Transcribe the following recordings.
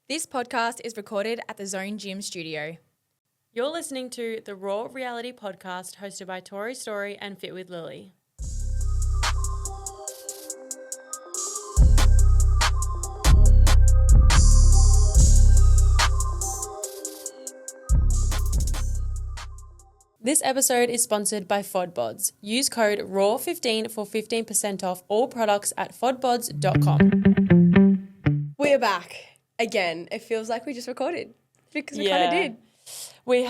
This podcast is recorded at the Zone Gym studio. You're listening to the Raw Reality Podcast hosted by Tori Story and Fit with Lily. This episode is sponsored by FODBODS. Use code RAW15 for 15% off all products at fodbods.com. We're back again. It feels like we just recorded because we kind of did. We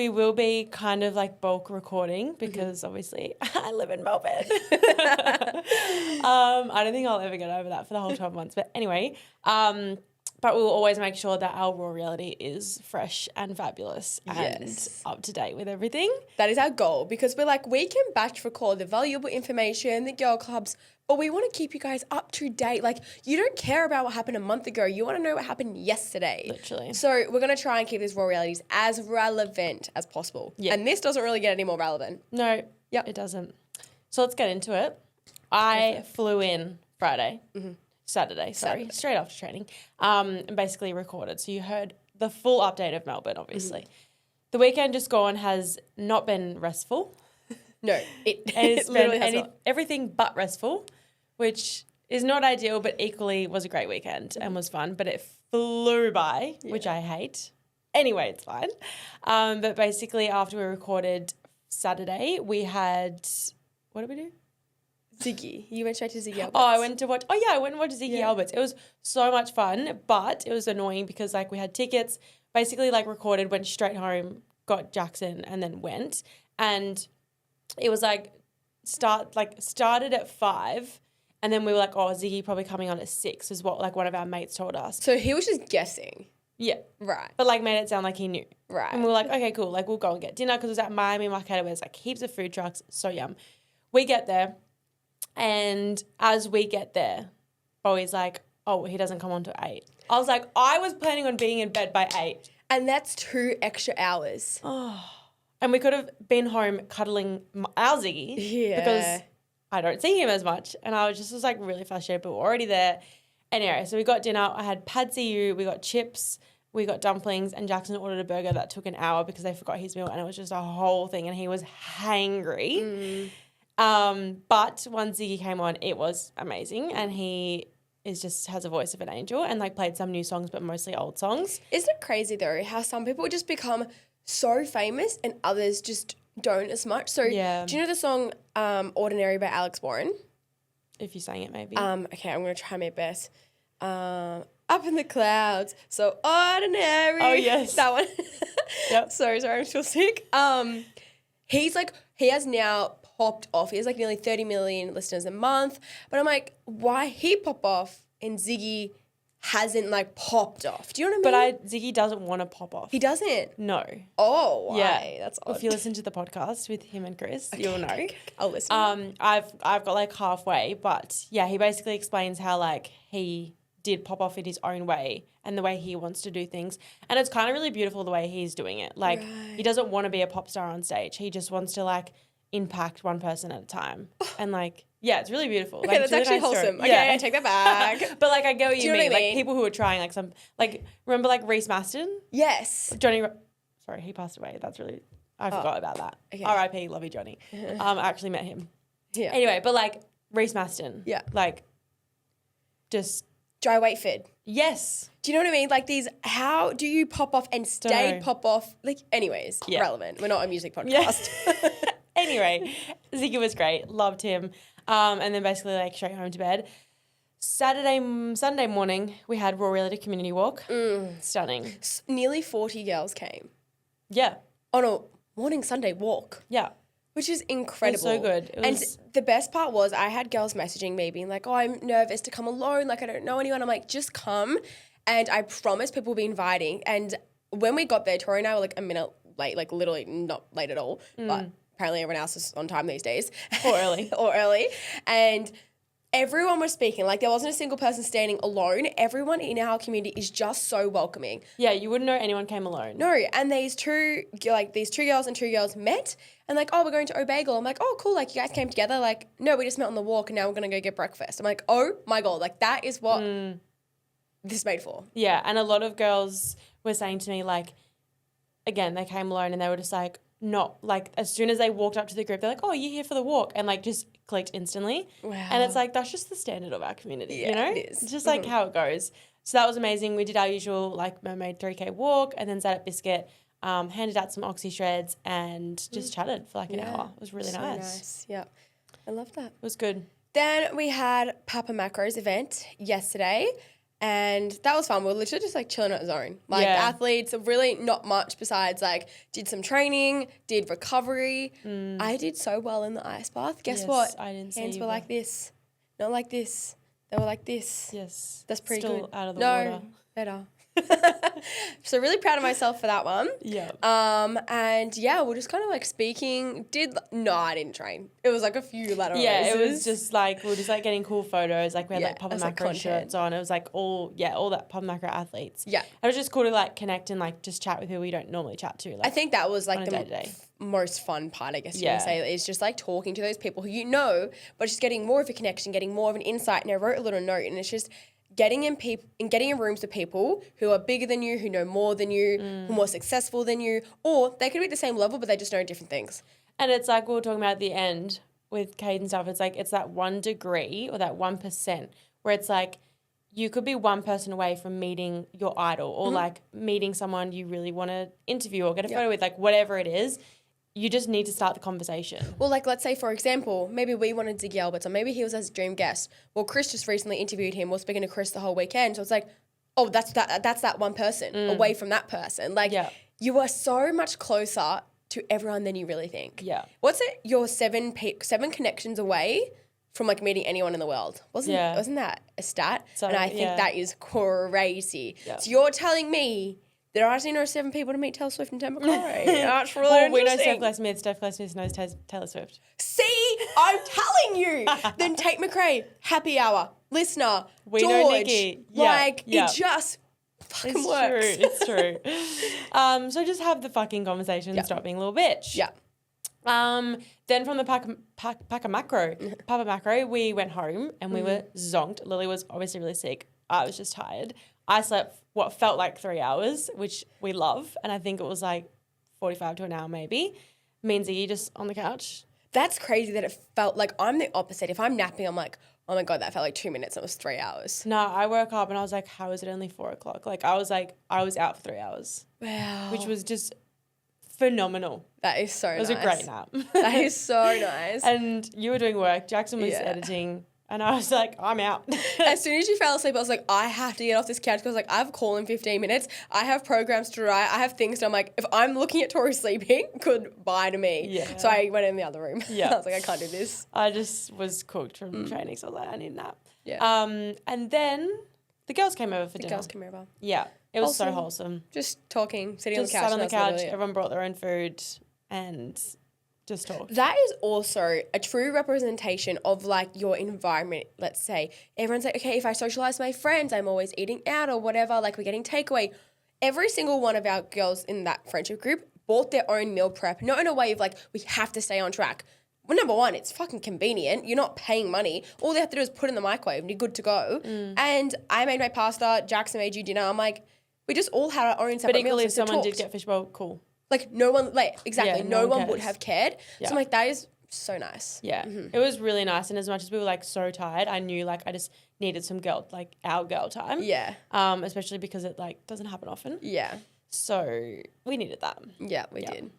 will be kind of like bulk recording because obviously I live in Melbourne. I don't think I'll ever get over that for the whole 12 months. But anyway, but we will always make sure that our raw reality is fresh and fabulous and up to date with everything. That is our goal because we're like, we can batch record the valuable information, the girl clubs, but we want to keep you guys up to date. Like, you don't care about what happened a month ago. You want to know what happened yesterday. Literally. So we're going to try and keep these raw realities as relevant as possible. Yeah. And this doesn't really get any more relevant. No, it doesn't. So let's get into it. I flew in Friday. Saturday, straight after training, and basically recorded. So you heard the full update of Melbourne, obviously. The weekend just gone has not been restful. No, it's been everything but restful, which is not ideal, but equally was a great weekend and was fun, but it flew by, which I hate. Anyway, it's fine. But basically after we recorded Saturday, we had, what did we do? Ziggy. You went straight to Ziggy Albert's. I went and watched Ziggy Albert's. It was so much fun, but it was annoying because like we had tickets, basically like recorded, went straight home, got Jackson and then went. And it was like started at 5 and then we were like, oh, Ziggy probably coming on at 6 is what like one of our mates told us. So he was just guessing. Yeah. Right. But like made it sound like he knew. Right. And we were like, okay, cool. Like we'll go and get dinner because it was at Miami Market where there's like heaps of food trucks. So yum. We get there. And as we get there, Bowie's like, oh, he doesn't come on till 8. I was like, I was planning on being in bed by 8. And that's 2 extra hours. Oh. And we could have been home cuddling our Ziggy because I don't see him as much. And I was like really frustrated, but we're already there. Anyway, so we got dinner. I had pad see ew, we got chips, we got dumplings, and Jackson ordered a burger that took an hour because they forgot his meal and it was just a whole thing and he was hangry. But once Ziggy came on, it was amazing and he has a voice of an angel and like played some new songs but mostly old songs. Isn't it crazy though how some people just become so famous and others just don't as much? So do you know the song Ordinary by Alex Warren? If you sang it maybe. Okay, I'm going to try my best. Up in the clouds, so ordinary. Oh yes. That one. Yep. Sorry, I'm still sick. He has now popped off. He has like nearly 30 million listeners a month. But I'm like, why he pop off and Ziggy hasn't like popped off? Do you know what I mean? But Ziggy doesn't want to pop off. He doesn't? No. Oh, why? Yeah. That's odd. If you listen to the podcast with him and Chris, you'll know. Okay. I'll listen. I've got like halfway, but yeah, he basically explains how like he did pop off in his own way and the way he wants to do things. And it's kind of really beautiful the way he's doing it. Like he doesn't want to be a pop star on stage. He just wants to like impact one person at a time. And like, yeah, it's really beautiful. Okay, like, that's really actually nice wholesome. story. Okay, I take that back. But like I get what you know mean. what I mean? Like people who are trying like some, like remember like Reese Maston? Yes. Sorry, he passed away. That's really, I forgot about that. Okay. R.I.P. Love you, Johnny. I actually met him. Yeah. Anyway, but like Reese Maston. Yeah. Like just. Dry weight fed. Yes. Do you know what I mean? Like these, how do you pop off and stay pop off? Like, anyways, relevant. We're not a music podcast. Yeah. Anyway, Ziggy was great. Loved him. And then basically like straight home to bed. Sunday morning, we had Raw Reality Community Walk. Stunning. Nearly 40 girls came Yeah. on a morning Sunday walk. Yeah. Which is incredible. It was so good. And the best part was I had girls messaging me being like, oh, I'm nervous to come alone. Like, I don't know anyone. I'm like, just come. And I promise people will be inviting. And when we got there, Tori and I were like a minute late, like literally not late at all. But apparently everyone else is on time these days. Or early. Or early. And everyone was speaking. Like there wasn't a single person standing alone. Everyone in our community is just so welcoming. Yeah, you wouldn't know anyone came alone. No, and these two girls and 2 girls met and like, oh, we're going to O'Bagel. I'm like, oh, cool. Like you guys came together. Like, no, we just met on the walk and now we're going to go get breakfast. I'm like, oh my God. Like that is what this is made for. Yeah, and a lot of girls were saying to me, like, again, they came alone and they were just like, not like as soon as they walked up to the group, they're like, oh, you're here for the walk, and like just clicked instantly. Wow. And it's like, that's just the standard of our community, you know? It is. It's just like how it goes. So that was amazing. We did our usual like mermaid 3K walk and then sat at Biscuit, handed out some Oxy shreds and just chatted for like an hour. It was really so nice. Yeah, I love that. It was good. Then we had Papa Macro's event yesterday, and that was fun. We were literally just like chilling at the zone. Like the athletes, really not much besides like did some training, did recovery. I did so well in the ice bath. Guess what? I didn't see Hands you were there. like this, not like this. They were like this. Yes. That's pretty Still good. out of the water. Better. So really proud of myself for that one. Yeah. And yeah, we're just kind of like speaking. I didn't train. It was like a few lateral Yeah, raises. it was just like, we were just like getting cool photos. Like we had like Papa it was, like, Macro content. shirts on. It was like all that Papa Macro athletes. Yeah. It was just cool to like connect and like just chat with people you don't normally chat to. Like, I think that was like on a the day-to-day. most fun part, I guess you Yeah. can say, is just like talking to those people who you know, but just getting more of a connection, getting more of an insight. And I wrote a little note, and it's just getting in rooms with people who are bigger than you, who know more than you, who are more successful than you, or they could be at the same level, but they just know different things. And it's like we were talking about at the end with Kate and stuff. It's like it's that 1 degree or that 1% where it's like you could be one person away from meeting your idol or like meeting someone you really want to interview or get a photo with, like whatever it is. You just need to start the conversation. Well, like, let's say, for example, maybe we wanted Ziggy Alberts, or maybe he was as a dream guest. Well, Chris just recently interviewed him. We're speaking to Chris the whole weekend. So it's like, oh, that's that one person away from that person. Like, you are so much closer to everyone than you really think. Yeah. What's it? You're seven connections away from, like, meeting anyone in the world. Wasn't that a stat? So, and I think that is crazy. Yeah. So you're telling me there are 7 people to meet Taylor Swift and Tim McCray. That's really Well, we know interesting. Steph Claire Smith knows Taylor Swift. See, I'm telling you. Then Tate McRae, happy hour, listener, We George. know Nikki. Yeah, Like, yeah. it just fucking It's works. true. It's true. So just have the fucking conversation and stop being a little bitch. Yeah. Then from the Papa Macro, we went home and we were zonked. Lily was obviously really sick. I was just tired. I slept what felt like 3 hours, which we love. And I think it was like 45 to an hour maybe. Me and Ziggy just on the couch. That's crazy that it felt like I'm the opposite. If I'm napping, I'm like, oh my God, that felt like 2 minutes. It was 3 hours. No, I woke up and I was like, how is it only 4 o'clock? Like I was out for 3 hours. Wow. Which was just phenomenal. That is so nice. It was a great nap. That is so nice. And you were doing work. Jackson was editing. And I was like, I'm out. As soon as you fell asleep, I was like, I have to get off this couch because like I have a call in 15 minutes. I have programs to write. I have things. And I'm like, if I'm looking at Tori sleeping, goodbye to me. Yeah. So I went in the other room. Yeah. I was like, I can't do this. I just was cooked from training, so I was like, I need a nap. Yeah. And then the girls came over for dinner. Girls come over. Yeah, it was so Wholesome. wholesome. Just talking, sitting Just on the couch. sat on the and that's couch. literally it. Everyone brought their own food and just talked. That is also a true representation of like your environment. Let's say everyone's like, okay, if I socialize with my friends, I'm always eating out or whatever, like we're getting takeaway. Every single one of our girls in that friendship group bought their own meal prep, not in a way of like, we have to stay on track. Well, number one, it's fucking convenient. You're not paying money. All they have to do is put it in the microwave and you're good to go. And I made my pasta, Jackson made you dinner. I'm like, we just all had our own separate But equally, if meals. So someone did talked. get fishbowl, cool. Like no one, like exactly, Yeah, no no one one would cares. have cared. Yeah. So I'm like, that is so nice. Yeah, it was really nice. And as much as we were like so tired, I knew like I just needed some our girl time. Yeah. Especially because it like doesn't happen often. Yeah. So we needed that. Yeah, we did.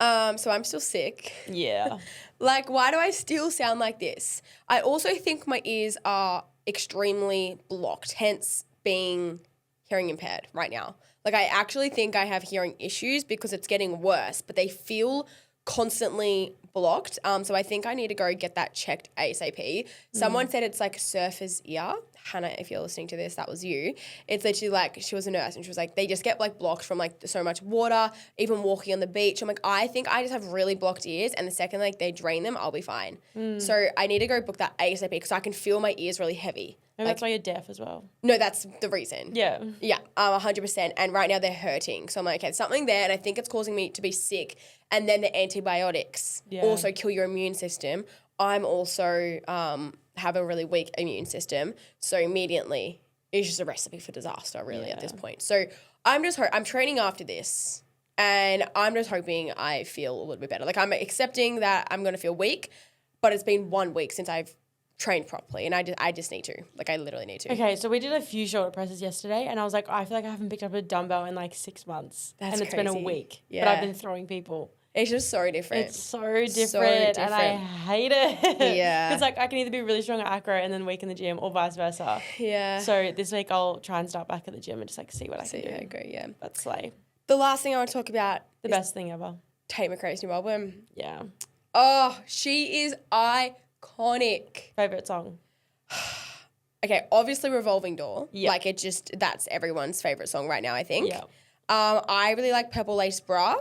So I'm still sick. Yeah. Like, why do I still sound like this? I also think my ears are extremely blocked, hence being hearing impaired right now. Like, I actually think I have hearing issues because it's getting worse, but they feel constantly blocked. So I think I need to go get that checked ASAP. Someone said it's like surfer's ear. Hannah, if you're listening to this, that was you. It's literally like, she was a nurse and she was like, they just get like blocked from like so much water, even walking on the beach. I'm like, I think I just have really blocked ears and the second like they drain them, I'll be fine. So I need to go book that ASAP because I can feel my ears really heavy. Maybe that's why you're deaf as well. No, that's the reason. Yeah. Yeah, 100%. And right now they're hurting. So I'm like, okay, something there. And I think it's causing me to be sick. And then the antibiotics also kill your immune system. I'm also have a really weak immune system. So immediately is just a recipe for disaster, really, at this point. So I'm training after this, and I'm just hoping I feel a little bit better. Like, I'm accepting that I'm going to feel weak, but it's been 1 week since I've trained properly, and I just need to. Like, I literally need to. Okay, so we did a few shoulder presses yesterday, and I was like, I feel like I haven't picked up a dumbbell in like 6 months. That's it's been a crazy. week. Yeah. But I've been throwing people. It's just so different. It's so different, and I hate it. Yeah. Because like I can either be really strong at acro and then weak in the gym, or vice versa. Yeah. So this week I'll try and start back at the gym and just like see what I can do. I agree, yeah. That's slay. The last thing I want to talk about The best thing ever. Tate McRae's new album. Yeah. Oh, she is iconic. Favorite song? Okay, obviously Revolving Door. Yeah. Like, that's everyone's favorite song right now, I think. Yeah. I really like Purple Lace Bra.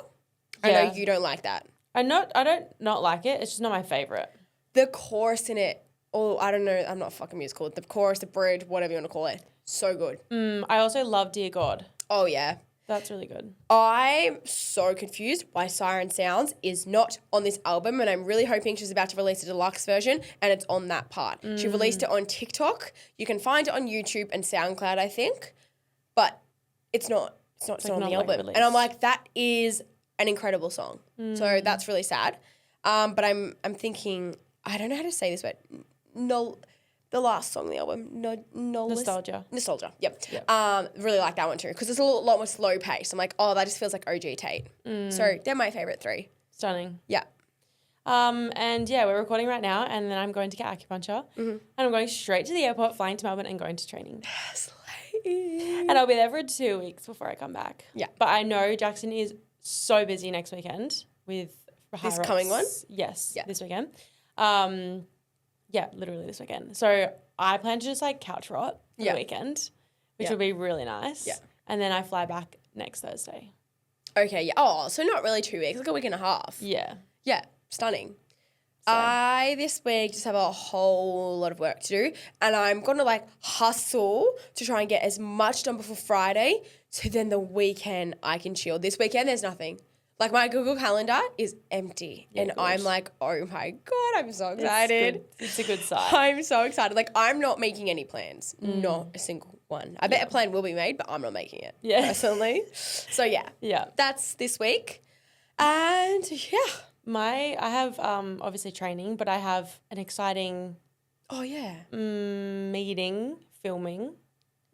I know you don't like that. I don't not like it. It's just not my favorite. The chorus in it, I don't know, I'm not fucking musical. The chorus, the bridge, whatever you want to call it, so good. I also love Dear God. Oh, yeah. That's really good. I'm so confused why Siren Sounds is not on this album, and I'm really hoping she's about to release a deluxe version and it's on that part. She released it on TikTok. You can find it on YouTube and SoundCloud, I think, but it's not still on the album. Released. And I'm like, that is an incredible song. So that's really sad. But I'm thinking, I don't know how to say this, but the last song on the album, Nostalgia. Yep. Really like that one too, because it's a lot more slow pace. I'm like, oh, that just feels like OG Tate. So they're my favorite 3. Stunning. Yeah. And yeah, we're recording right now, and then I'm going to get acupuncture, and I'm going straight to the airport, flying to Melbourne, and going to training. And I'll be there for 2 weeks before I come back. Yeah. But I know Jackson is so busy next weekend with This coming one? Yes. Yeah. This weekend. Yeah, literally this weekend. So I plan to just like couch rot for the weekend, which would be really nice. Yeah. And then I fly back next Thursday. Okay, yeah. Oh, so not really 2 weeks, like a week and a half. Yeah. Yeah, stunning. I this week just have a whole lot of work to do, and I'm going to like hustle to try and get as much done before Friday, so then the weekend I can chill. This weekend there's nothing. Like, my Google Calendar is empty, and good. I'm like, oh my God, I'm so excited. It's a good sign. I'm so excited. Like, I'm not making any plans. Not a single one. I bet a plan will be made, but I'm not making it. Yeah. Personally. So, yeah. Yeah. That's this week. And, yeah. I have obviously training, but I have an exciting Oh, yeah. filming.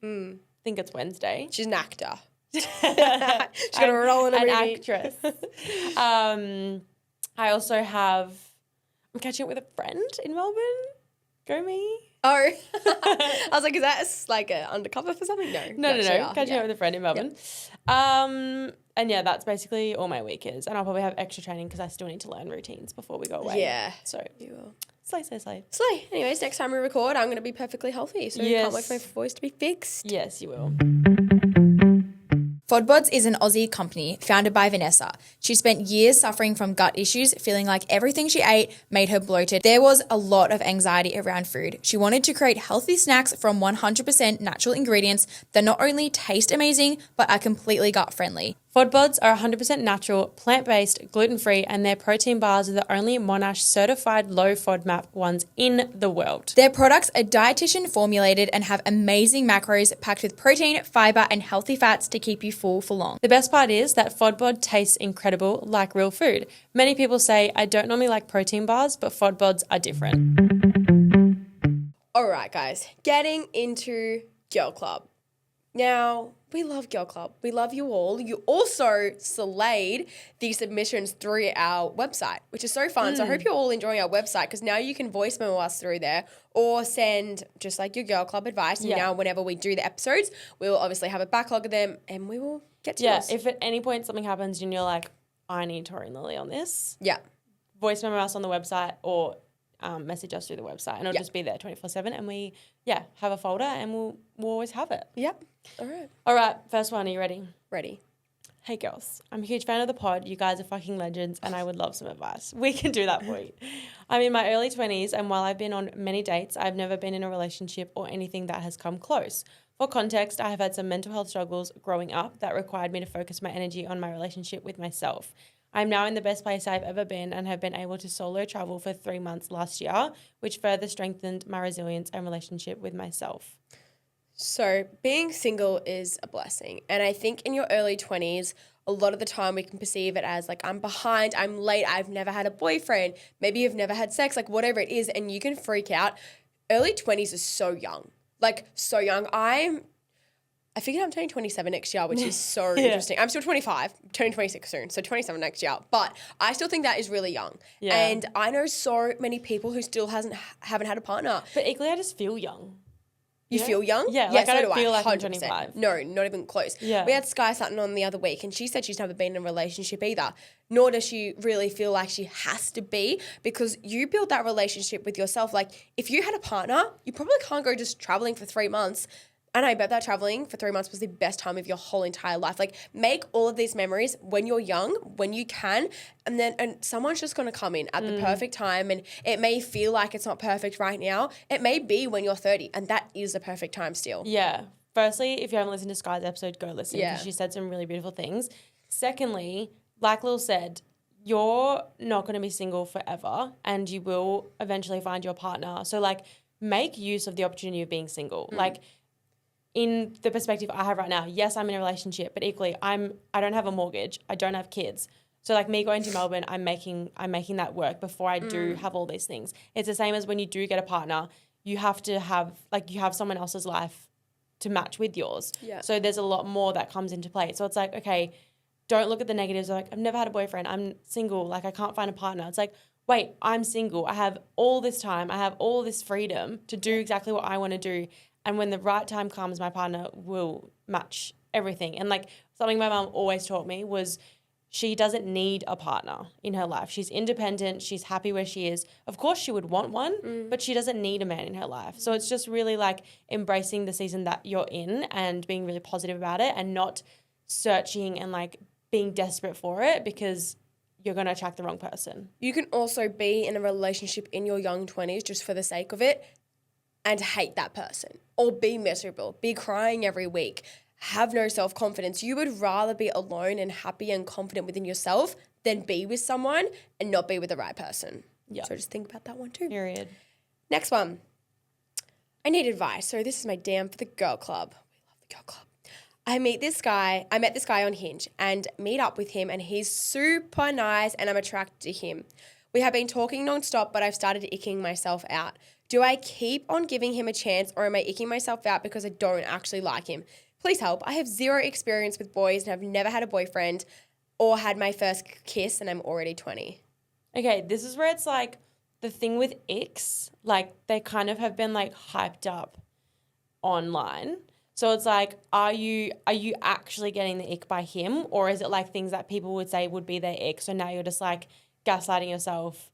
I think it's Wednesday. She's an actor. She's got a role in a an movie. actress. I also have, I'm catching up with a friend in Melbourne. Go me. Oh. I was like, is that like an undercover for something? No. No. Catching up with a friend in Melbourne. And yeah, that's basically all my week is. And I'll probably have extra training because I still need to learn routines before we go away. Yeah. So You will. slay. Slay. Anyways, next time we record, I'm going to be perfectly healthy. So you can't wait for my voice to be fixed. Yes, you will. FODBODS is an Aussie company founded by Vanessa. She spent years suffering from gut issues, feeling like everything she ate made her bloated. There was a lot of anxiety around food. She wanted to create healthy snacks from 100% natural ingredients that not only taste amazing, but are completely gut friendly. FODBODS are 100% natural, plant-based, gluten-free, and their protein bars are the only Monash certified low FODMAP ones in the world. Their products are dietitian formulated and have amazing macros packed with protein, fiber, and healthy fats to keep you full for long. The best part is that FODBOD tastes incredible like real food. Many people say, I don't normally like protein bars, but FODBODs are different. All right, guys. Getting into Girl Club. Now, we love Girl Club. We love you all. You also slayed the submissions through our website, which is so fun. So I hope you're all enjoying our website, because now you can voice memo us through there or send just like your Girl Club advice. And now whenever we do the episodes, we will obviously have a backlog of them and we will get to yours. If at any point something happens and you're like, I need Tori and Lily on this, voice memo us on the website or message us through the website, and it'll just be there 24/7, and we have a folder and we'll always have it. Yep. All right, first one, are you ready? Ready. Hey girls, I'm a huge fan of the pod. You guys are fucking legends and I would love some advice. We can do that for you. I'm in my early 20s, and while I've been on many dates, I've never been in a relationship or anything that has come close. For context, I have had some mental health struggles growing up that required me to focus my energy on my relationship with myself. I'm now in the best place I've ever been and have been able to solo travel for 3 months last year, which further strengthened my resilience and relationship with myself. So being single is a blessing. And I think in your early 20s, a lot of the time we can perceive it as like, I'm behind, I'm late, I've never had a boyfriend, maybe you've never had sex, like whatever it is, and you can freak out. Early 20s is so young, like so young. I figured I'm turning 27 next year, which is so interesting. I'm still 25, turning 26 soon, so 27 next year. But I still think that is really young. Yeah. And I know so many people who still haven't had a partner. But equally, I just feel young. You feel young? Yeah, Yes, like I so don't do feel like I'm 100%. 25. No, not even close. Yeah. We had Sky Sutton on the other week and she said she's never been in a relationship either, nor does she really feel like she has to be, because you build that relationship with yourself. Like if you had a partner, you probably can't go just traveling for 3 months. And I bet that traveling for 3 months was the best time of your whole entire life. Like make all of these memories when you're young, when you can, and someone's just going to come in at the perfect time. And it may feel like it's not perfect right now. It may be when you're 30 and that is the perfect time still. Yeah. Firstly, if you haven't listened to Sky's episode, go listen Yeah. because she said some really beautiful things. Secondly, like Lil said, you're not going to be single forever and you will eventually find your partner. So like make use of the opportunity of being single. Like in the perspective I have right now, yes, I'm in a relationship, but equally I don't have a mortgage. I don't have kids. So like me going to Melbourne, I'm making that work before I do have all these things. It's the same as when you do get a partner, you have to have someone else's life to match with yours. Yeah. So there's a lot more that comes into play. So it's like, okay, don't look at the negatives. Like I've never had a boyfriend. I'm single. Like I can't find a partner. It's like, wait, I'm single. I have all this time. I have all this freedom to do exactly what I want to do. And when the right time comes, my partner will match everything. And like something my mum always taught me was she doesn't need a partner in her life. She's independent. She's happy where she is. Of course, she would want one, but she doesn't need a man in her life. So it's just really like embracing the season that you're in and being really positive about it and not searching and like being desperate for it because you're going to attract the wrong person. You can also be in a relationship in your young 20s just for the sake of it and hate that person or be miserable, be crying every week, have no self-confidence. You would rather be alone and happy and confident within yourself than be with someone and not be with the right person. Yeah. So just think about that one too. Period. Next one. I need advice. So this is my DM for the girl club. We love the girl club. I met this guy on Hinge and meet up with him and he's super nice and I'm attracted to him. We have been talking nonstop, but I've started icking myself out. Do I keep on giving him a chance or am I icking myself out because I don't actually like him? Please help. I have zero experience with boys and have never had a boyfriend or had my first kiss and I'm already 20. Okay, this is where it's like the thing with icks, like they kind of have been like hyped up online. So it's like, are you actually getting the ick by him or is it like things that people would say would be their ick? So now you're just like gaslighting yourself.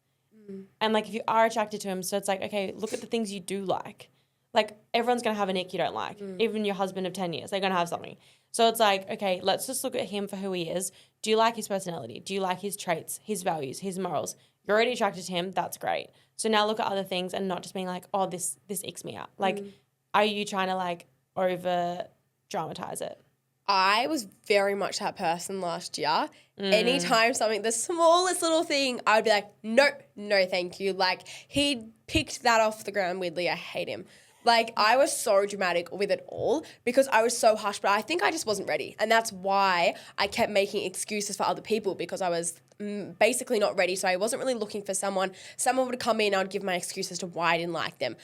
And like if you are attracted to him, so it's like, okay, look at the things you do like. Like everyone's going to have an ick you don't like. Even your husband of 10 years, they're going to have something. So it's like, okay, let's just look at him for who he is. Do you like his personality? Do you like his traits, his values, his morals? You're already attracted to him. That's great. So now look at other things and not just being like, oh, this icks me out. Like, are you trying to like over dramatize it? I was very much that person last year. Anytime something, the smallest little thing, I would be like, no, thank you. Like he picked that off the ground weirdly. I hate him. Like I was so dramatic with it all because I was so hushed, but I think I just wasn't ready. And that's why I kept making excuses for other people because I was basically not ready. So I wasn't really looking for someone. Someone would come in, I would give my excuse as to why I didn't like them.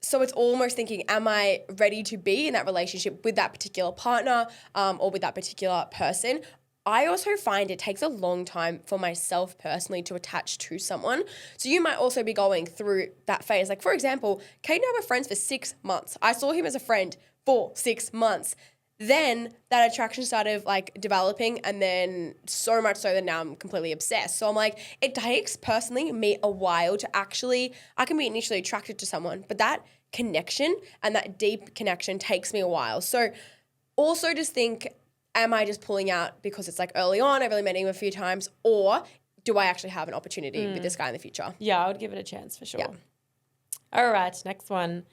So it's almost thinking, am I ready to be in that relationship with that particular partner or with that particular person? I also find it takes a long time for myself personally to attach to someone. So you might also be going through that phase. Like, for example, Kate and I were friends for 6 months. I saw him as a friend for 6 months. Then that attraction started like developing and then so much so that now I'm completely obsessed. So I'm like, it takes personally me a while to actually, I can be initially attracted to someone, but that connection and that deep connection takes me a while. So also just think, am I just pulling out because it's like early on, I've only met him a few times, or do I actually have an opportunity with this guy in the future? Yeah, I would give it a chance for sure. Yeah. All right, next one.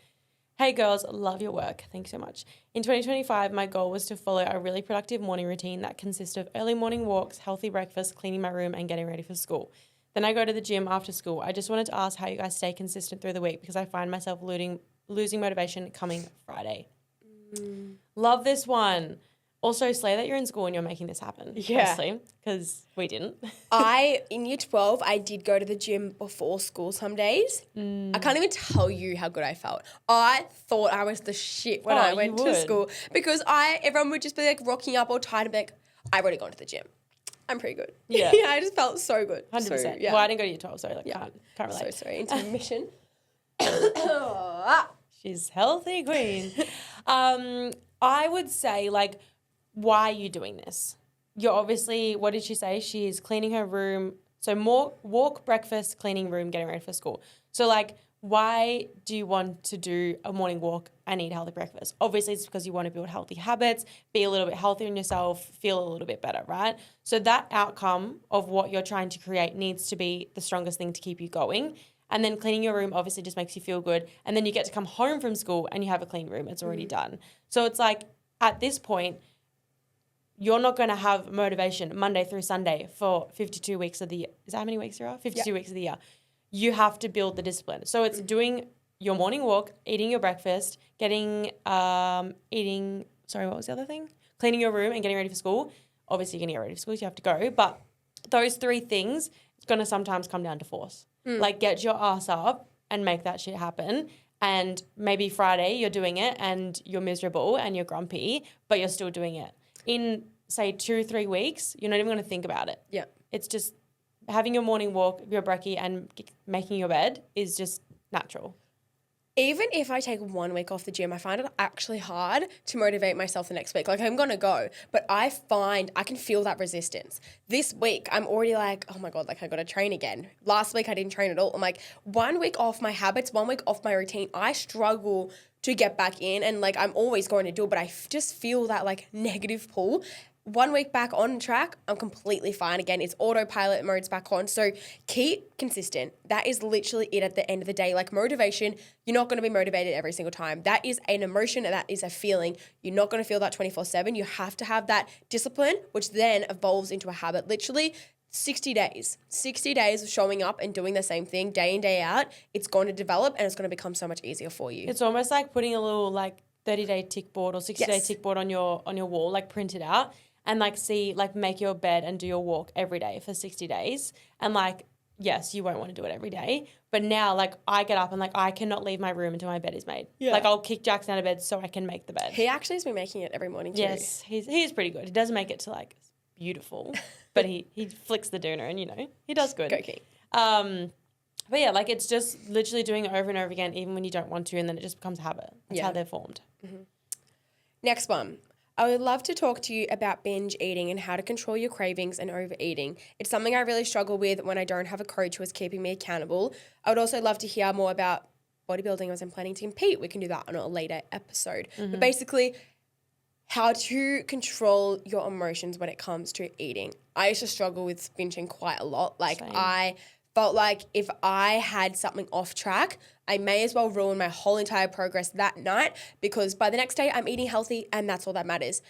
Hey girls, love your work. Thanks so much. In 2025, my goal was to follow a really productive morning routine that consists of early morning walks, healthy breakfast, cleaning my room, and getting ready for school. Then I go to the gym after school. I just wanted to ask how you guys stay consistent through the week because I find myself losing motivation coming Friday. Love this one. Also, slay that you're in school and you're making this happen. Yeah. Because we didn't. In year 12, I did go to the gym before school some days. I can't even tell you how good I felt. I thought I was the shit when I went to school because everyone would just be like rocking up all tired and be like, I've already gone to the gym. I'm pretty good. Yeah. I just felt so good. 100%. So, yeah. Well, I didn't go to year 12, so can't relate. So sorry. Intermission. She's healthy queen. I would say, like, why are you doing this? You're obviously, what did she say? She's cleaning her room. So more walk, breakfast, cleaning room, getting ready for school. So, like, why do you want to do a morning walk and eat healthy breakfast? Obviously, it's because you want to build healthy habits, be a little bit healthier in yourself, feel a little bit better, right? So that outcome of what you're trying to create needs to be the strongest thing to keep you going. And then cleaning your room obviously just makes you feel good. And then you get to come home from school and you have a clean room. It's already done. So it's like, at this point, you're not going to have motivation Monday through Sunday for 52 weeks of the year. Is that how many weeks there are? 52 weeks of the year. You have to build the discipline. So it's doing your morning walk, eating your breakfast, what was the other thing? Cleaning your room and getting ready for school. Obviously, you're going to get ready for school, so you have to go. But those three things, it's going to sometimes come down to force. Like, get your ass up and make that shit happen. And maybe Friday you're doing it and you're miserable and you're grumpy, but you're still doing it. In, say, 2-3 weeks, you're not even going to think about it. Yeah. It's just having your morning walk, your brekkie, and making your bed is just natural. Even if I take 1 week off the gym, I find it actually hard to motivate myself the next week. Like, I'm going to go, but I find I can feel that resistance. This week, I'm already like, oh my God, like I got to train again. Last week, I didn't train at all. I'm like, 1 week off my habits, 1 week off my routine, I struggle to get back in. And like, I'm always going to do it, but I just feel that like negative pull. 1 week back on track, I'm completely fine again. It's autopilot mode's back on. So keep consistent. That is literally it at the end of the day. Like, motivation, you're not going to be motivated every single time. That is an emotion and that is a feeling. You're not going to feel that 24/7. You have to have that discipline, which then evolves into a habit. Literally 60 days. 60 days of showing up and doing the same thing day in, day out. It's going to develop and it's going to become so much easier for you. It's almost like putting a little like 30-day tick board or 60-day tick board on your wall, like print it out. And like make your bed and do your walk every day for 60 days. And like, yes, you won't want to do it every day. But now like I get up and like I cannot leave my room until my bed is made. Yeah. Like I'll kick Jackson out of bed so I can make the bed. He actually has been making it every morning too. Yes, he's pretty good. He doesn't make it to like beautiful, but he flicks the doona and he does good. Go King. But yeah, like it's just literally doing it over and over again even when you don't want to, and then it just becomes a habit. That's how they're formed. Mm-hmm. Next one. I would love to talk to you about binge eating and how to control your cravings and overeating. It's something I really struggle with when I don't have a coach who is keeping me accountable. I would also love to hear more about bodybuilding as I'm planning to compete. We can do that on a later episode. But basically, how to control your emotions when it comes to eating. I used to struggle with binging quite a lot. Like, same. I felt like if I had something off track, I may as well ruin my whole entire progress that night, because by the next day I'm eating healthy and that's all that matters.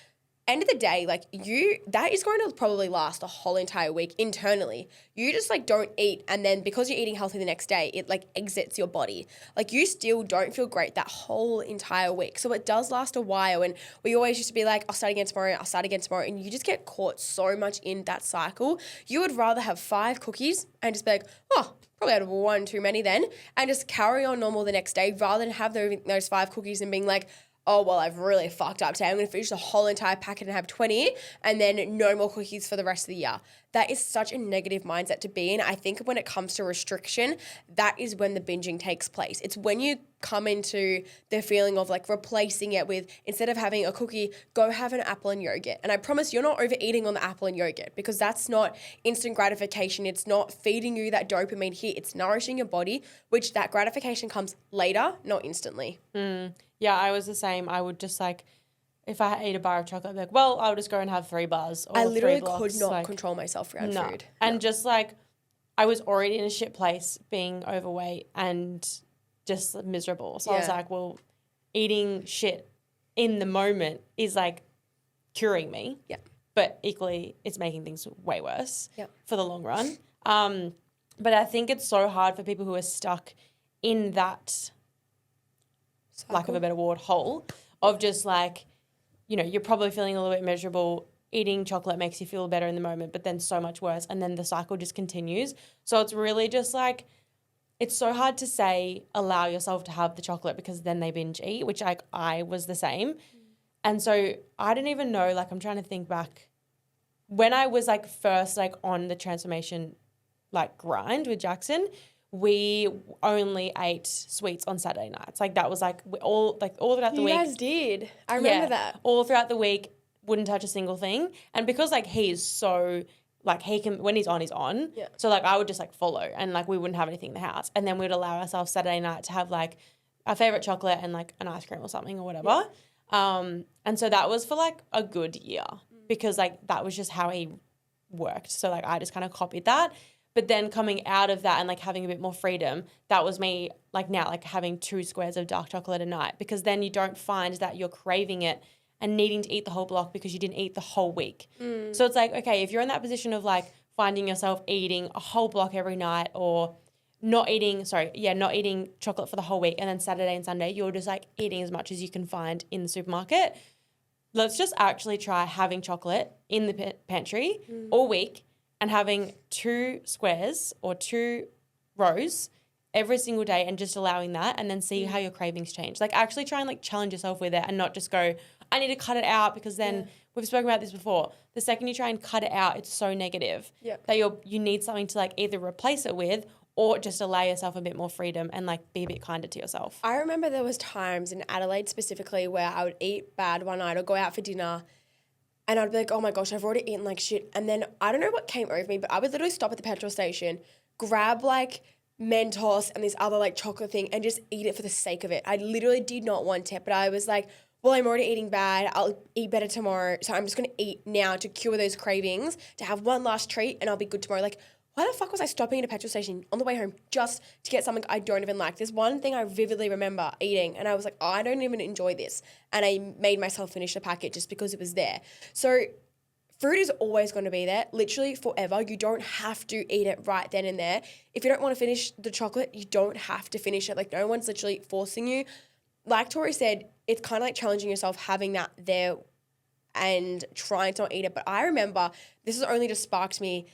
End of the day, like that is going to probably last a whole entire week internally. You just like don't eat, and then because you're eating healthy the next day, it like exits your body. Like you still don't feel great that whole entire week. So it does last a while, and we always used to be like, I'll start again tomorrow, and you just get caught so much in that cycle. You would rather have 5 cookies and just be like, oh, probably had 1 too many then, and just carry on normal the next day rather than have those 5 cookies and being like, oh, well, I've really fucked up today. I'm going to finish the whole entire packet and have 20 and then no more cookies for the rest of the year. That is such a negative mindset to be in. I think when it comes to restriction, that is when the binging takes place. It's when you come into the feeling of like replacing it with, instead of having a cookie, go have an apple and yogurt. And I promise you're not overeating on the apple and yogurt, because that's not instant gratification. It's not feeding you that dopamine hit. It's nourishing your body, which that gratification comes later, not instantly. Yeah, I was the same. I would just like, if I ate a bar of chocolate, I'd be like, well, I'll just go and have 3 bars or 3 blocks. I literally could not control myself around food. And just like, I was already in a shit place being overweight and just miserable. So I was like, well, eating shit in the moment is like curing me. Yeah. But equally, it's making things way worse for the long run. But I think it's so hard for people who are stuck in that, lack of a better word, hole of just like, you know, you're probably feeling a little bit miserable. Eating chocolate makes you feel better in the moment, but then so much worse. And then the cycle just continues. So it's really just like, it's so hard to say allow yourself to have the chocolate because then they binge eat, which like I was the same. And so I didn't even know, like I'm trying to think back when I was like first like on the transformation like grind with Jackson, we only ate sweets on Saturday nights. Like that was like all throughout the week. You guys did. I remember that. All throughout the week, wouldn't touch a single thing. And because like he is so like he can when he's on, he's on. Yeah. So like I would just like follow and like we wouldn't have anything in the house. And then we'd allow ourselves Saturday night to have like our favourite chocolate and like an ice cream or something or whatever. Yeah. And so that was for like a good year because like that was just how he worked. So like I just kind of copied that. But then coming out of that and like having a bit more freedom, that was me like now like having 2 squares of dark chocolate a night because then you don't find that you're craving it and needing to eat the whole block because you didn't eat the whole week. So it's like, okay, if you're in that position of like finding yourself eating a whole block every night or not eating chocolate for the whole week and then Saturday and Sunday, you're just like eating as much as you can find in the supermarket. Let's just actually try having chocolate in the pantry all week and having 2 squares or 2 rows every single day and just allowing that and then see how your cravings change. Like actually try and like challenge yourself with it and not just go, I need to cut it out because then we've spoken about this before. The second you try and cut it out, it's so negative that you need something to like either replace it with or just allow yourself a bit more freedom and like be a bit kinder to yourself. I remember there was times in Adelaide specifically where I would eat bad one night or go out for dinner and I'd be like, oh my gosh, I've already eaten like shit. And then I don't know what came over me, but I would literally stop at the petrol station, grab like Mentos and this other like chocolate thing and just eat it for the sake of it. I literally did not want it, but I was like, well, I'm already eating bad. I'll eat better tomorrow. So I'm just going to eat now to cure those cravings, to have one last treat and I'll be good tomorrow. Like, why the fuck was I stopping at a petrol station on the way home just to get something I don't even like? There's one thing I vividly remember eating and I was like, oh, I don't even enjoy this. And I made myself finish the packet just because it was there. So fruit is always going to be there, literally forever. You don't have to eat it right then and there. If you don't want to finish the chocolate, you don't have to finish it. Like no one's literally forcing you. Like Tori said, it's kind of like challenging yourself, having that there and trying to not eat it. But I remember this has only just sparked me.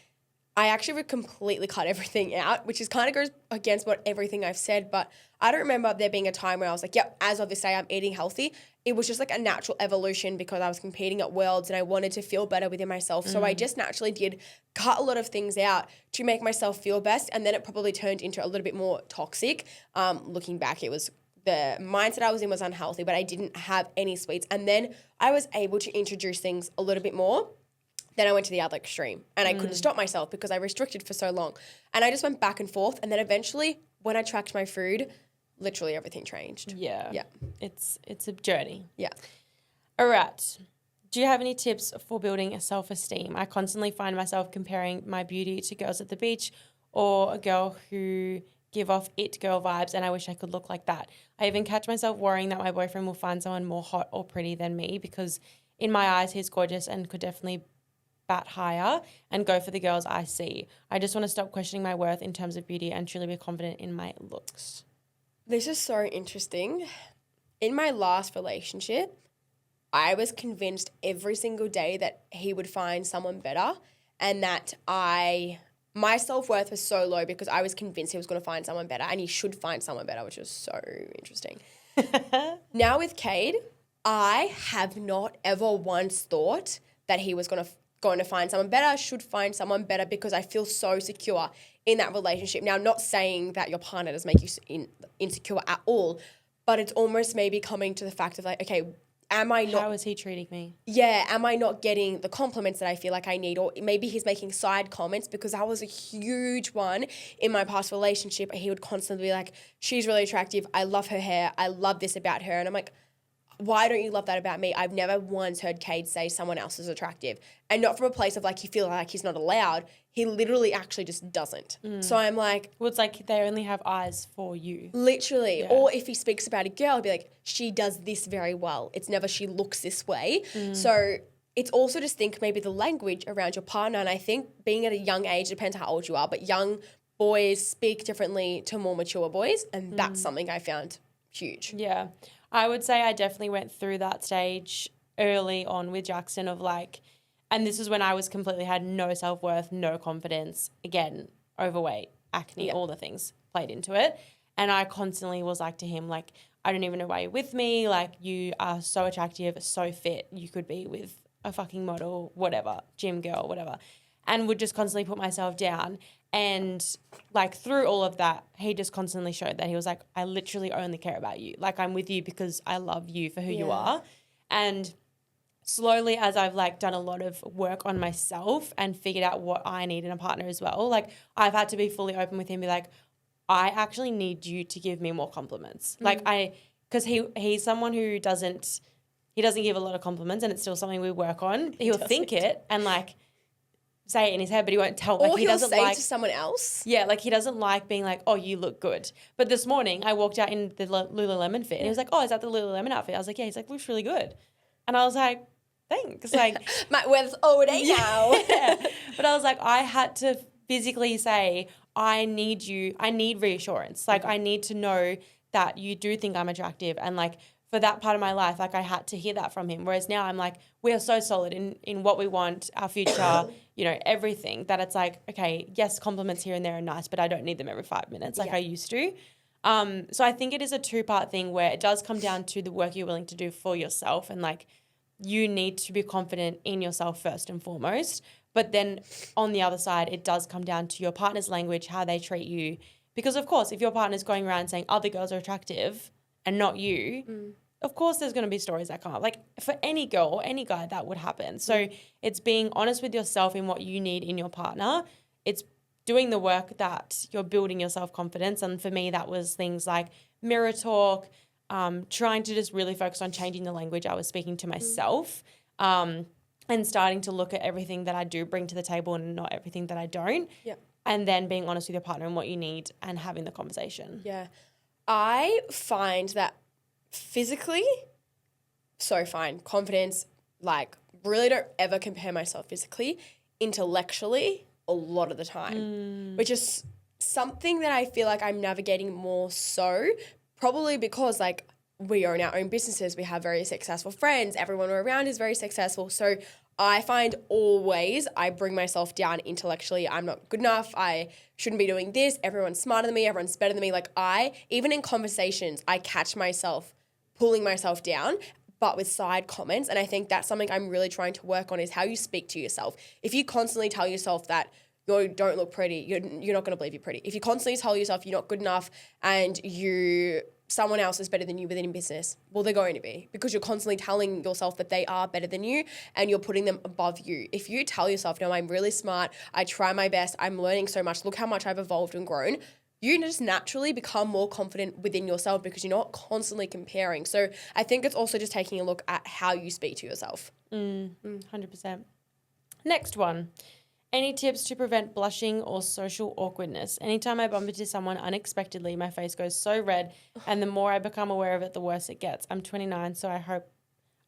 I actually would completely cut everything out, which is kind of goes against what everything I've said. But I don't remember there being a time where I was like, yep, as of this day, I'm eating healthy. It was just like a natural evolution because I was competing at Worlds and I wanted to feel better within myself. So I just naturally did cut a lot of things out to make myself feel best. And then it probably turned into a little bit more toxic. Looking back, it was the mindset I was in was unhealthy, but I didn't have any sweets. And then I was able to introduce things a little bit more. Then I went to the other extreme and I couldn't stop myself because I restricted for so long. And I just went back and forth. And then eventually when I tracked my food, literally everything changed. Yeah. Yeah. It's a journey. Yeah. All right. Do you have any tips for building a self-esteem? I constantly find myself comparing my beauty to girls at the beach or a girl who give off it girl vibes and I wish I could look like that. I even catch myself worrying that my boyfriend will find someone more hot or pretty than me because in my eyes he's gorgeous and could definitely bat higher and go for the girls I see. I just want to stop questioning my worth in terms of beauty and truly be confident in my looks. This is so interesting. In my last relationship, I was convinced every single day that he would find someone better and that my self-worth was so low because I was convinced he was going to find someone better and he should find someone better, which was so interesting. Now with Cade, I have not ever once thought that he was going to find someone better, should find someone better because I feel so secure in that relationship. Now, not saying that your partner does make you insecure at all, but it's almost maybe coming to the fact of like, okay, am I not... How is he treating me? Yeah, am I not getting the compliments that I feel like I need? Or maybe he's making side comments because that was a huge one in my past relationship. He would constantly be like, she's really attractive. I love her hair. I love this about her. And I'm like, why don't you love that about me? I've never once heard Cade say someone else is attractive. And not from a place of like, he feels like he's not allowed. He literally actually just doesn't. So I'm like... Well, it's like they only have eyes for you. Literally. Yeah. Or if he speaks about a girl, he'll be like, she does this very well. It's never she looks this way. So it's also just think maybe the language around your partner. And I think being at a young age, depends how old you are, but young boys speak differently to more mature boys. And that's something I found huge. Yeah. I would say I definitely went through that stage early on with Jackson of like, and this is when I was completely had no self-worth, no confidence, again, overweight, acne, all the things played into it. And I constantly was like to him, like, I don't even know why you're with me. Like, you are so attractive, so fit. You could be with a fucking model, whatever, gym girl, whatever. And would just constantly put myself down. And like through all of that, he just constantly showed that he was like, I literally only care about you. Like, I'm with you because I love you for who you are. And slowly, as I've like done a lot of work on myself and figured out what I need in a partner as well, like I've had to be fully open with him and be like, I actually need you to give me more compliments. Like because he's someone who doesn't give a lot of compliments, and it's still something we work on. He'll think it and like say it in his head, but he won't tell. Or like, he doesn't say like to someone else. Yeah, like he doesn't like being like, oh, you look good. But this morning I walked out in the Lululemon fit and he was like, oh, is that the Lululemon outfit? I was like, yeah. He's like, looks really good. And I was like, thanks. Like, My weather's already now. yeah. But I was like, I had to physically say, I need you. I need reassurance. Like, I need to know that you do think I'm attractive. And like, for that part of my life, like I had to hear that from him. Whereas now I'm like, we are so solid in what we want, our future, you know, everything, that it's like, okay, yes, compliments here and there are nice, but I don't need them every 5 minutes like I used to. So I think it is a two-part thing where it does come down to the work you're willing to do for yourself, and like you need to be confident in yourself first and foremost. But then on the other side, it does come down to your partner's language, how they treat you. Because of course, if your partner's going around saying other girls are attractive and not you, of course there's going to be stories that come up. Like for any girl or any guy, that would happen. So it's being honest with yourself in what you need in your partner. It's doing the work that you're building your self-confidence. And for me, that was things like mirror talk, trying to just really focus on changing the language I was speaking to myself, and starting to look at everything that I do bring to the table and not everything that I don't. Yeah. And then being honest with your partner and what you need and having the conversation. Yeah. I find that physically, so fine. Confidence, like really don't ever compare myself physically. Intellectually, a lot of the time, which is something that I feel like I'm navigating more so, probably because like we own our own businesses, we have very successful friends, everyone we're around is very successful. So I find always I bring myself down intellectually. I'm not good enough. I shouldn't be doing this. Everyone's smarter than me. Everyone's better than me. Like even in conversations, I catch myself pulling myself down, but with side comments. And I think that's something I'm really trying to work on, is how you speak to yourself. If you constantly tell yourself that you don't look pretty, you're not going to believe you're pretty. If you constantly tell yourself you're not good enough and someone else is better than you within business, well, they're going to be, because you're constantly telling yourself that they are better than you and you're putting them above you. If you tell yourself, no, I'm really smart, I try my best, I'm learning so much, look how much I've evolved and grown, you just naturally become more confident within yourself because you're not constantly comparing. So I think it's also just taking a look at how you speak to yourself. 100%. Next one. Any tips to prevent blushing or social awkwardness? Anytime I bump into someone unexpectedly, my face goes so red, and the more I become aware of it, the worse it gets. I'm 29, so I hope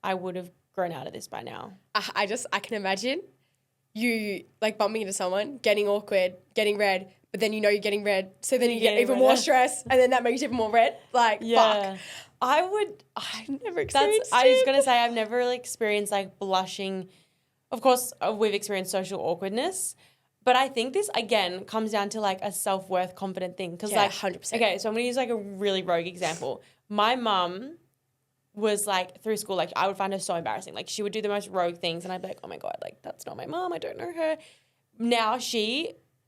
I would have grown out of this by now. I can imagine you like bumping into someone, getting awkward, getting red, but then you know you're getting red, so then you get even more stressed, and then that makes you even more red. Like, fuck. I've never experienced it. I was going to say I've never really experienced like blushing. Of course, we've experienced social awkwardness, but I think this, again, comes down to like a self-worth confident thing. Because 100%. Okay, so I'm going to use like a really rogue example. My mum was like through school, like I would find her so embarrassing. Like she would do the most rogue things and I'd be like, oh my God, like that's not my mum. I don't know her. Now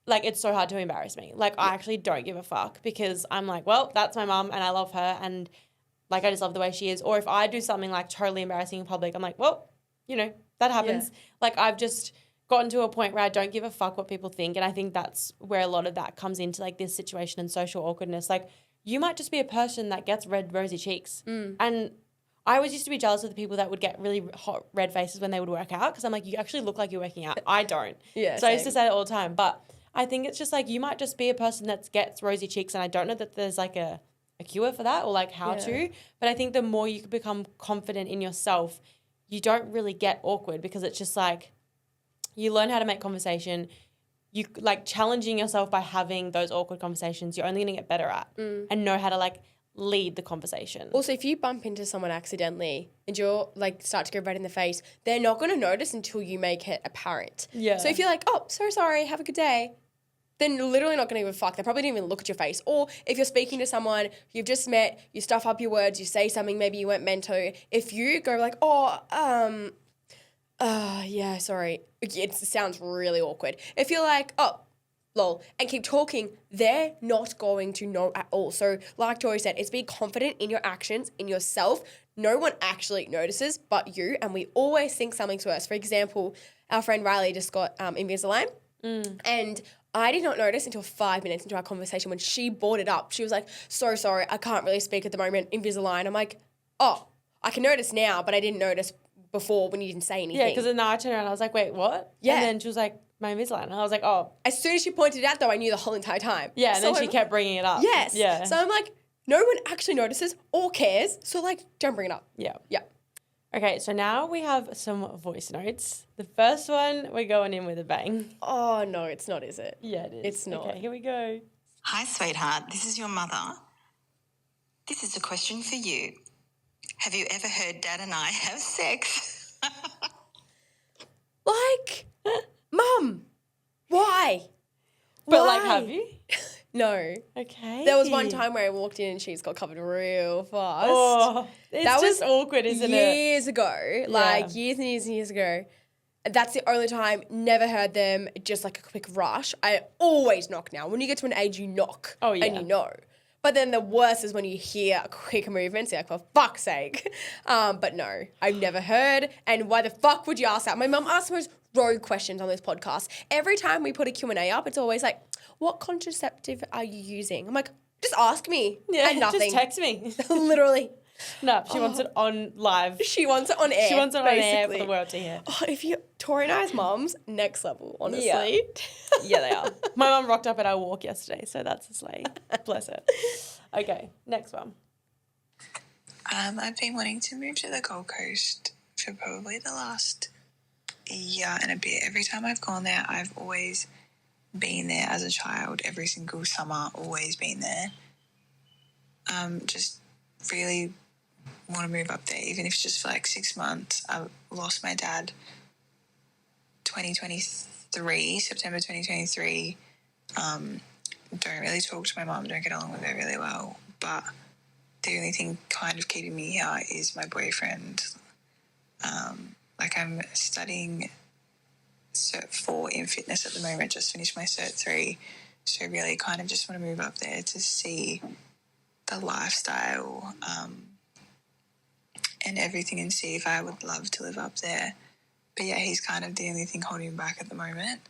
like it's so hard to embarrass me. Like I actually don't give a fuck because I'm like, well, that's my mum and I love her and like I just love the way she is. Or if I do something like totally embarrassing in public, I'm like, well, you know, that happens. Yeah. Like I've just gotten to a point where I don't give a fuck what people think. And I think that's where a lot of that comes into like this situation and social awkwardness. Like you might just be a person that gets red, rosy cheeks. And I always used to be jealous of the people that would get really hot red faces when they would work out because I'm like, you actually look like you're working out. I don't. So I used to say that all the time. But I think it's just like you might just be a person that gets rosy cheeks, and I don't know that there's like a cure for that or like how to. But I think the more you become confident in yourself, you don't really get awkward because it's just like you learn how to make conversation. You like challenging yourself by having those awkward conversations. You're only going to get better at and know how to like lead the conversation. Also, if you bump into someone accidentally and you're like start to go red in the face, they're not going to notice until you make it apparent. Yeah. So if you're like, oh, so sorry, have a good day, then you're literally not going to give a fuck. They probably didn't even look at your face. Or if you're speaking to someone you've just met, you stuff up your words, you say something maybe you weren't meant to. If you go like, yeah, sorry, it sounds really awkward. If you're like, oh, lol, and keep talking, they're not going to know at all. So like Tori said, it's be confident in your actions, in yourself. No one actually notices but you, and we always think something's worse. For example, our friend Riley just got Invisalign, and I did not notice until 5 minutes into our conversation when she brought it up. She was like, so sorry, I can't really speak at the moment, Invisalign. I'm like, oh, I can notice now, but I didn't notice before when you didn't say anything. Yeah, because then I turned around and I was like, wait, what? Yeah. And then she was like, my Invisalign. And I was like, oh. As soon as she pointed it out, though, I knew the whole entire time. Yeah, and So then she I'm- kept bringing it up. Yes. Yeah. So I'm like, no one actually notices or cares. So, like, don't bring it up. Yeah. Yeah. Okay, so now we have some voice notes. The first one, we're going in with a bang. Oh, no, it's not, is it? Yeah, it is. It's not. Okay, here we go. Hi, sweetheart. This is your mother. This is a question for you. Have you ever heard Dad and I have sex? Like, Mum, why? But, like, Why? have you? No. Okay. There was one time where I walked in and she's got covered real fast. Oh, it's That just was awkward, isn't it? Years ago. Like, years and years and years ago. That's the only time, never heard them, just like a quick rush. I always knock now. When you get to an age, you knock. Oh, yeah. And you know. But then the worst is when you hear a quick movement. So you're like, for fuck's sake. But no, I've never heard. And why the fuck would you ask that? My mum asks the most rogue questions on this podcast. Every time we put a Q&A up, it's always like, what contraceptive are you using? I'm like, just ask me. Yeah, And nothing. just text me. Literally. No, she wants it on live. She wants it on air. She wants it on air for basically. the world to hear. Oh, if you Tori and I's mums, next level, honestly. Yeah, they are. My mum rocked up at our walk yesterday, so that's a slay. Bless her. Okay, next one. I've been wanting to move to the Gold Coast for probably the last year and a bit. Every time I've gone there, I've always been there as a child. Every single summer, always been there. Just really want to move up there, even if it's just for like 6 months. I lost my dad 2023, September 2023. Don't really talk to my mum, don't get along with her really well. But the only thing kind of keeping me here is my boyfriend. Like I'm studying Cert 4 in fitness at the moment, just finished my Cert 3. So really kind of just want to move up there to see the lifestyle and everything and see if I would love to live up there. But yeah, he's kind of the only thing holding me back at the moment.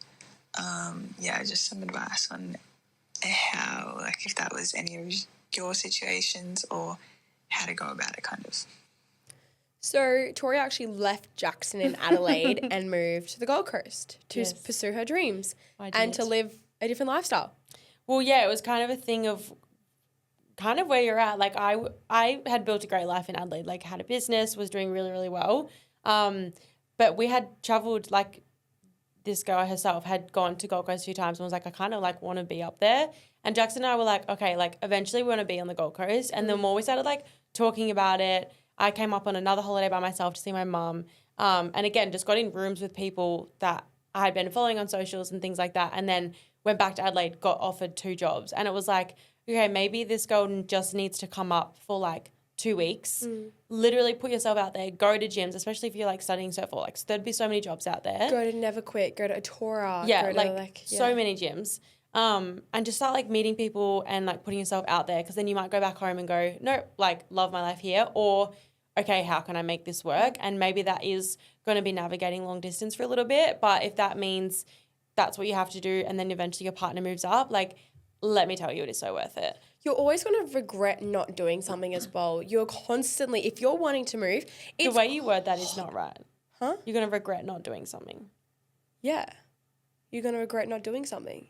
Yeah, just some advice on how, like if that was any of your situations or how to go about it kind of. So Tori actually left Jackson in Adelaide and moved to the Gold Coast to Yes. pursue her dreams I and did. to live a different lifestyle. Well, yeah, it was kind of a thing of kind of where you're at. Like I had built a great life in Adelaide, like had a business, was doing really, really well. But we had travelled, like this girl herself had gone to Gold Coast a few times and was like, I kind of like want to be up there. And Jackson and I were like, okay, like eventually we want to be on the Gold Coast. And the more we started like talking about it, I came up on another holiday by myself to see my mum. And again, just got in rooms with people that I had been following on socials and things like that. And then went back to Adelaide, got offered 2 jobs. And it was like, okay, maybe this girl just needs to come up for like 2 weeks, literally put yourself out there, go to gyms, especially if you're like studying Cert 4. Like there'd be so many jobs out there. Go to Never Quit, go to Atora. Yeah, go like, to so many gyms. And just start like meeting people and like putting yourself out there, because then you might go back home and go, no, like love my life here, or okay, how can I make this work? And maybe that is going to be navigating long distance for a little bit, but if that means that's what you have to do and then eventually your partner moves up, like let me tell you, it is so worth it. You're always going to regret not doing something as well. You're constantly, if you're wanting to move, The it's way you word that is not right. Huh? You're going to regret not doing something. yeah, you're going to regret not doing something.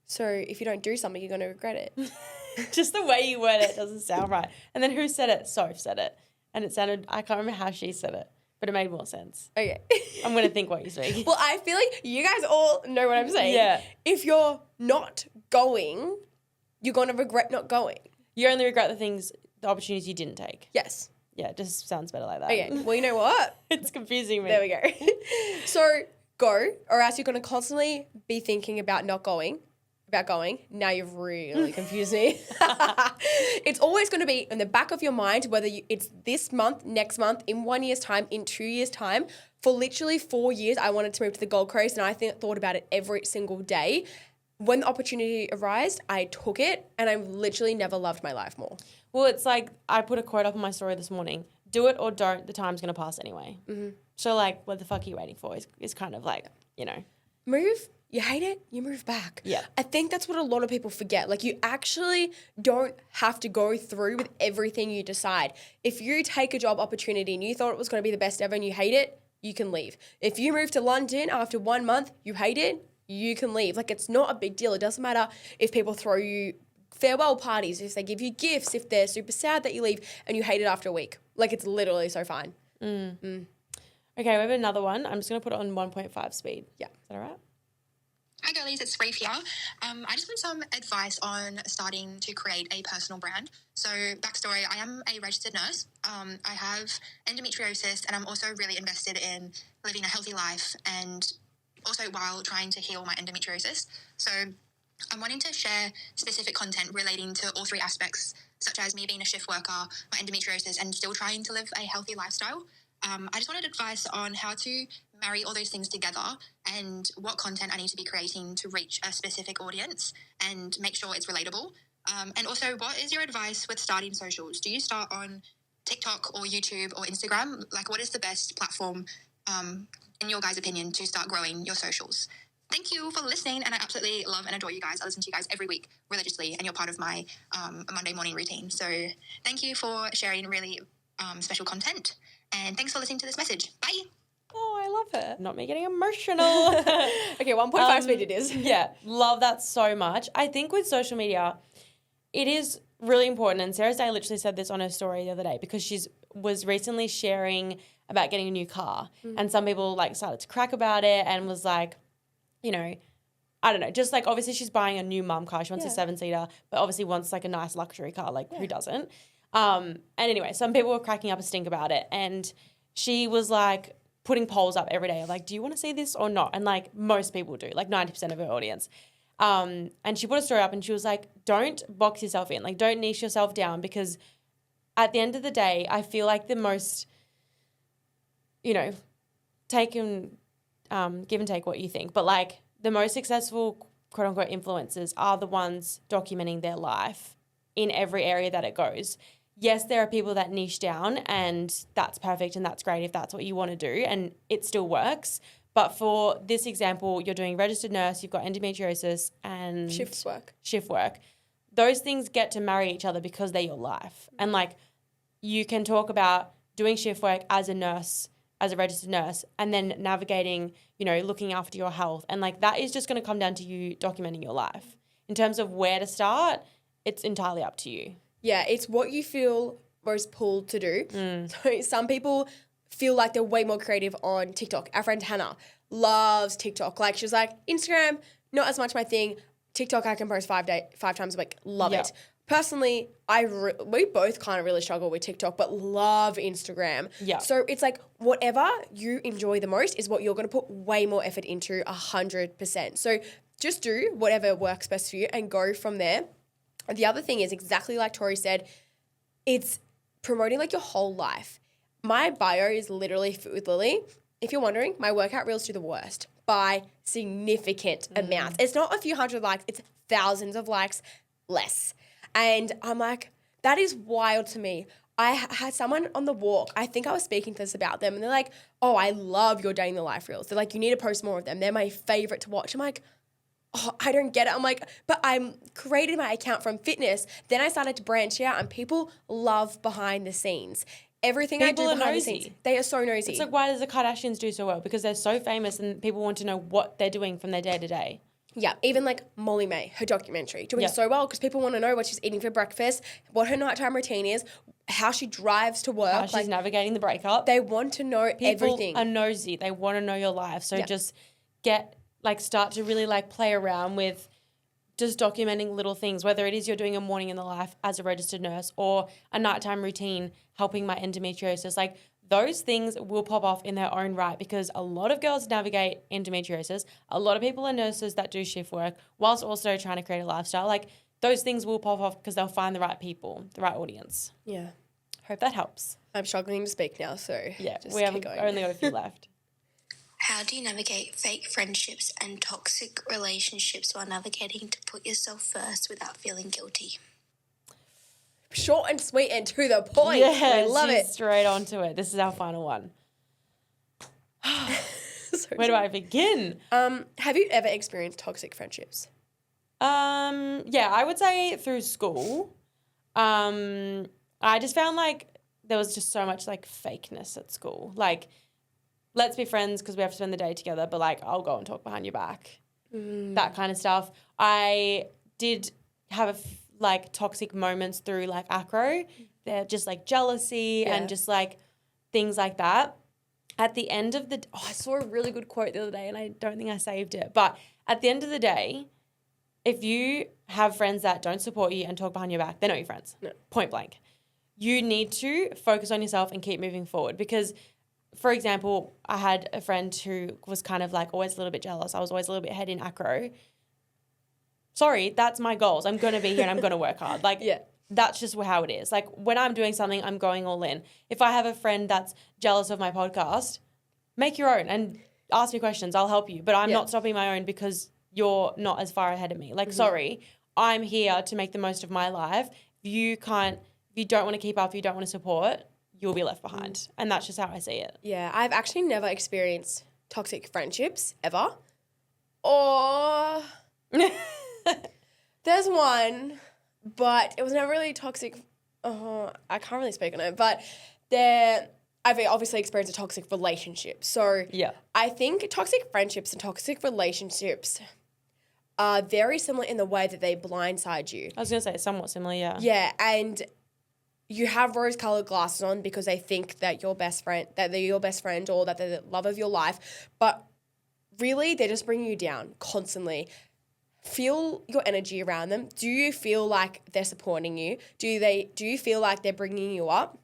So if you don't do something, you're going to regret it. Just the way you word it doesn't sound right. And then who said it? Soph said it. And it sounded, I can't remember how she said it, but it made more sense. Okay. I'm going to think what you speak. Well, I feel like you guys all know what I'm saying. Yeah. If you're not going, you're going to regret not going. You only regret the opportunities you didn't take. Yes. Yeah, it just sounds better like that. Okay. Well, you know what? It's confusing me. There we go. So go, or else you're going to constantly be thinking about going. Now you've really confused me. It's always going to be in the back of your mind, whether it's this month, next month, in 1 year's time, in 2 years' time. For literally 4 years, I wanted to move to the Gold Coast, and I thought about it every single day. When the opportunity arose, I took it, and I literally never loved my life more. Well, it's like I put a quote up on my story this morning. Do it or don't, the time's going to pass anyway. Mm-hmm. So, like, what the fuck are you waiting for is kind of like, you know. Move. You hate it, you move back. Yeah. I think that's what a lot of people forget. Like, you actually don't have to go through with everything you decide. If you take a job opportunity and you thought it was going to be the best ever and you hate it, you can leave. If you move to London after 1 month, you hate it, you can leave. Like, it's not a big deal. It doesn't matter if people throw you farewell parties, if they give you gifts, if they're super sad that you leave and you hate it after a week. Like, it's literally so fine. Okay, we have another one. I'm just going to put it on 1.5 speed. Yeah. Is that all right? Hi girlies, it's Reef here. I just want some advice on starting to create a personal brand. So backstory, I am a registered nurse. I have endometriosis and I'm also really invested in living a healthy life and also while trying to heal my endometriosis. So I'm wanting to share specific content relating to all three aspects, such as me being a shift worker, my endometriosis, and still trying to live a healthy lifestyle. I just wanted advice on how to marry all those things together and what content I need to be creating to reach a specific audience and make sure it's relatable. And also, what is your advice with starting socials? Do you start on TikTok or YouTube or Instagram? Like, what is the best platform, in your guys' opinion, to start growing your socials? Thank you for listening, and I absolutely love and adore you guys. I listen to you guys every week religiously, and you're part of my Monday morning routine. So thank you for sharing really special content. And thanks for listening to this message. Bye. Oh, I love it. Not me getting emotional. Okay, 1.5 speed it is. Yeah, love that so much. I think with social media, it is really important. And Sarah's Day literally said this on her story the other day because she was recently sharing about getting a new car. And some people like started to crack about it and was like, you know, I don't know, just like obviously she's buying a new mum car. She wants a 7-seater, but obviously wants like a nice luxury car. Like who doesn't? And anyway, some people were cracking up a stink about it. And she was like putting polls up every day of like, do you want to see this or not? And like most people do, like 90% of her audience. And she put a story up and she was like, don't box yourself in. Like don't niche yourself down because at the end of the day, I feel like the most, you know, give and take what you think. But like the most successful quote unquote influencers are the ones documenting their life in every area that it goes. Yes, there are people that niche down and that's perfect and that's great if that's what you want to do and it still works. But for this example, you're doing registered nurse, you've got endometriosis and Shift work. Those things get to marry each other because they're your life. And like you can talk about doing shift work as a nurse, as a registered nurse, and then navigating, you know, looking after your health. And like that is just going to come down to you documenting your life. In terms of where to start, it's entirely up to you. Yeah, it's what you feel most pulled to do. So some people feel like they're way more creative on TikTok. Our friend Hannah loves TikTok. Like she's like, Instagram, not as much my thing. TikTok, I can post 5 times a week. Love it. Personally, we both kind of really struggle with TikTok, but love Instagram. Yeah. So it's like whatever you enjoy the most is what you're going to put way more effort into 100%. So just do whatever works best for you and go from there. The other thing is exactly like Tori said, it's promoting like your whole life. My bio is literally Fit with Lily. If you're wondering, my workout reels do the worst by significant amounts. It's not a few hundred likes, it's thousands of likes less. And I'm like, that is wild to me. I had someone on the walk, I think I was speaking to this about them, and they're like, oh, I love your day in the life reels. They're like, you need to post more of them. They're my favorite to watch. I'm like, oh, I don't get it. I'm like, but I'm created my account from fitness. Then I started to branch out and people love behind the scenes. Everything People I are do behind the nosy. scenes. They are so nosy. It's like, why does the Kardashians do so well? Because they're so famous and people want to know what they're doing from their day to day. Yeah, even like Molly May, her documentary, doing so well because people want to know what she's eating for breakfast, what her nighttime routine is, how she drives to work. How she's navigating the breakup. They want to know everything. People are nosy. They want to know your life. So just start to really like play around with just documenting little things, whether it is you're doing a morning in the life as a registered nurse or a nighttime routine helping my endometriosis, like those things will pop off in their own right because a lot of girls navigate endometriosis. A lot of people are nurses that do shift work whilst also trying to create a lifestyle. Like those things will pop off because they'll find the right people, the right audience. Yeah. Hope that helps. I'm struggling to speak now, so Yeah, just we keep have going. only got a few left. How do you navigate fake friendships and toxic relationships while navigating to put yourself first without feeling guilty? Short and sweet and to the point. Yeah, I love it. Straight onto it. This is our final one. So Where do I begin? have you ever experienced toxic friendships? Yeah, I would say through school. I just found like there was just so much like fakeness at school. Like, let's be friends because we have to spend the day together, but like I'll go and talk behind your back. That kind of stuff. I did have like toxic moments through like acro. They're just like jealousy and just like things like that. At the end of the I saw a really good quote the other day and I don't think I saved it. But at the end of the day, if you have friends that don't support you and talk behind your back, they're not your friends. No. Point blank. You need to focus on yourself and keep moving forward because, for example, I had a friend who was kind of like always a little bit jealous. I was always a little bit ahead in acro. Sorry, that's my goals. I'm going to be here and I'm going to work hard. Like, that's just how it is. Like, when I'm doing something, I'm going all in. If I have a friend that's jealous of my podcast, make your own and ask me questions. I'll help you. But I'm not stopping my own because you're not as far ahead of me. Like, sorry, I'm here to make the most of my life. If you don't want to keep up, if you don't want to support, you'll be left behind. And that's just how I see it. Yeah, I've actually never experienced toxic friendships ever. Or there's one, but it was never really toxic. I can't really speak on it, but I've obviously experienced a toxic relationship. So I think toxic friendships and toxic relationships are very similar in the way that they blindside you. I was going to say somewhat similar, yeah. Yeah, and you have rose-colored glasses on because they think that they're your best friend or that they're the love of your life. But really, they're just bringing you down constantly. Feel your energy around them. Do you feel like they're supporting you? Do you feel like they're bringing you up?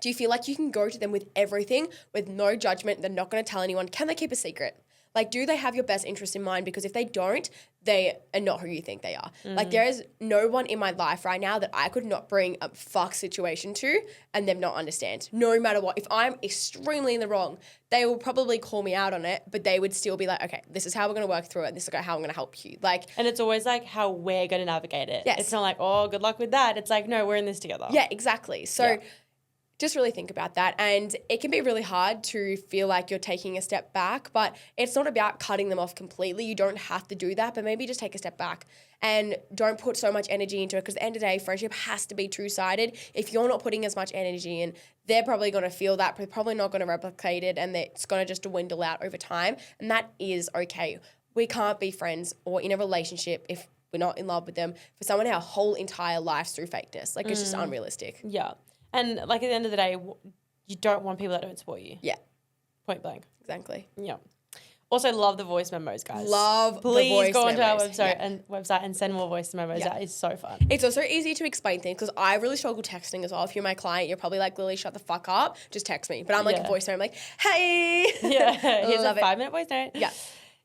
Do you feel like you can go to them with everything, with no judgment? They're not going to tell anyone. Can they keep a secret? Like, do they have your best interest in mind? Because if they don't, they are not who you think they are. Like, there is no one in my life right now that I could not bring a fuck situation to and them not understand. No matter what. If I'm extremely in the wrong, they will probably call me out on it, but they would still be like, okay, this is how we're going to work through it. This is how I'm going to help you. Like, and it's always like how we're going to navigate it. Yes. It's not like, oh, good luck with that. It's like, no, we're in this together. yeah, exactly. So just really think about that. And it can be really hard to feel like you're taking a step back, but it's not about cutting them off completely. You don't have to do that, but maybe just take a step back and don't put so much energy into it because at the end of the day, friendship has to be two-sided. If you're not putting as much energy in, they're probably going to feel that, but probably not going to replicate it, and it's going to just dwindle out over time. And that is okay. We can't be friends or in a relationship if we're not in love with them for someone our whole entire lives through fakeness. Like, it's just unrealistic. Yeah. And like at the end of the day, you don't want people that don't support you. Yeah. Point blank. Exactly. Yeah. Also, love the voice memos, guys. Please the voice go onto our memos. website and send more voice memos. Yeah. That is so fun. It's also easy to explain things because I really struggle texting as well. If you're my client, you're probably like, Lily, shut the fuck up. Just text me. But I'm like a voice note. I'm like, hey. Yeah. Here's Love a it. 5-minute voice note. Yeah.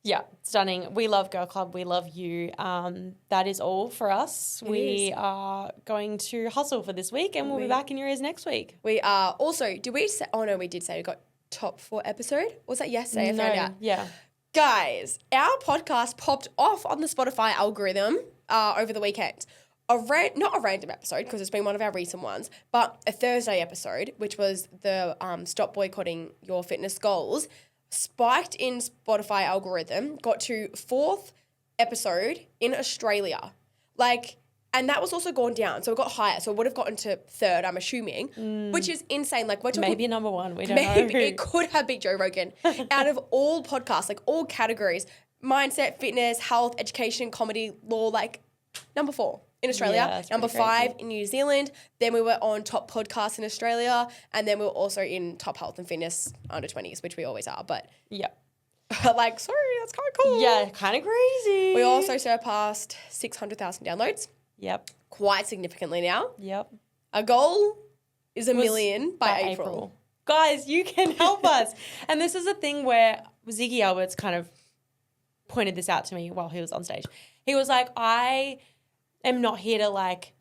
Yeah, stunning. We love Girl Club. We love you. That is all for us. We are going to hustle for this week and we'll be back in your ears next week. We are also, did we say, oh no, we did say we got top 4 episode. Was that yesterday? I found out. Yeah. Guys, our podcast popped off on the Spotify algorithm over the weekend. Not a random episode because it's been one of our recent ones, but a Thursday episode, which was the Stop Boycotting Your Fitness Goals, spiked in Spotify algorithm, got to 4th episode in Australia. And that was also gone down. So it got higher. So it would have gotten to 3rd, I'm assuming, which is insane. Like, we're talking, Maybe number 1. We don't maybe know. it could have beat Joe Rogan. Out of all podcasts, like all categories, mindset, fitness, health, education, comedy, law, like number 4 in Australia, Yeah, number pretty 5 crazy. in New Zealand. Then we were on top podcasts in Australia, and then we were also in top health and fitness under 20s, which we always are. But Yeah. Like, sorry, that's kind of cool. Yeah, kind of crazy. We also surpassed 600,000 downloads, Yep. quite significantly now. Yep. Our goal is a million by April. Guys, you can help us. And this is a thing where Ziggy Alberts kind of pointed this out to me while he was on stage. He was like, I am not here to like,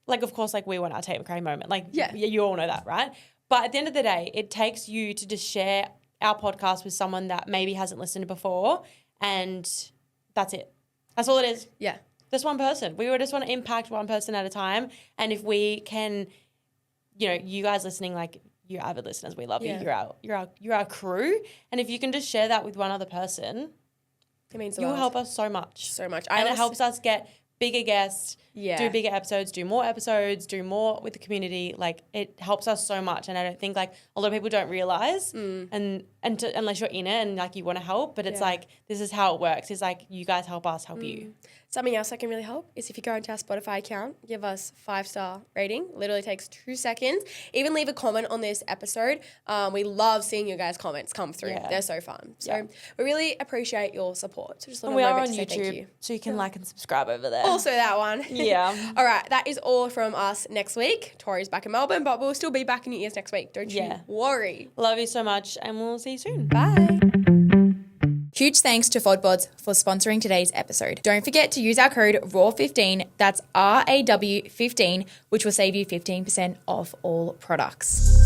of course, like we want our Tate McRae moment. Like, Yeah. You all know that, right? But at the end of the day, it takes you to just share our podcast with someone that maybe hasn't listened before, and that's it. That's all it is. Yeah. Just one person. We just want to impact one person at a time. And if we can, you guys listening, like, you're avid listeners, we love you. You're our crew. And if you can just share that with one other person, It means you will help us so much. So much. And it helps us get bigger guests, do bigger episodes, do more with the community. Like, it helps us so much. And I don't think, like, a lot of people don't realize unless you're in it and, like, you want to help. But it's like, this is how it works. It's like, you guys help us help you. Something else that can really help is if you go into our Spotify account, give us 5-star rating. Literally takes 2 seconds. Even leave a comment on this episode. We love seeing your guys' comments come through. Yeah. They're so fun. So we really appreciate your support. So just a And little we are moment on to say thank you. YouTube, so you can like and subscribe over there. Also that one. Yeah. All right, that is all from us next week. Tori's back in Melbourne, but we'll still be back in New Year's next week. Don't you worry. Love you so much, and we'll see you soon. Bye. Huge thanks to FODBODs for sponsoring today's episode. Don't forget to use our code RAW15, that's RAW15, which will save you 15% off all products.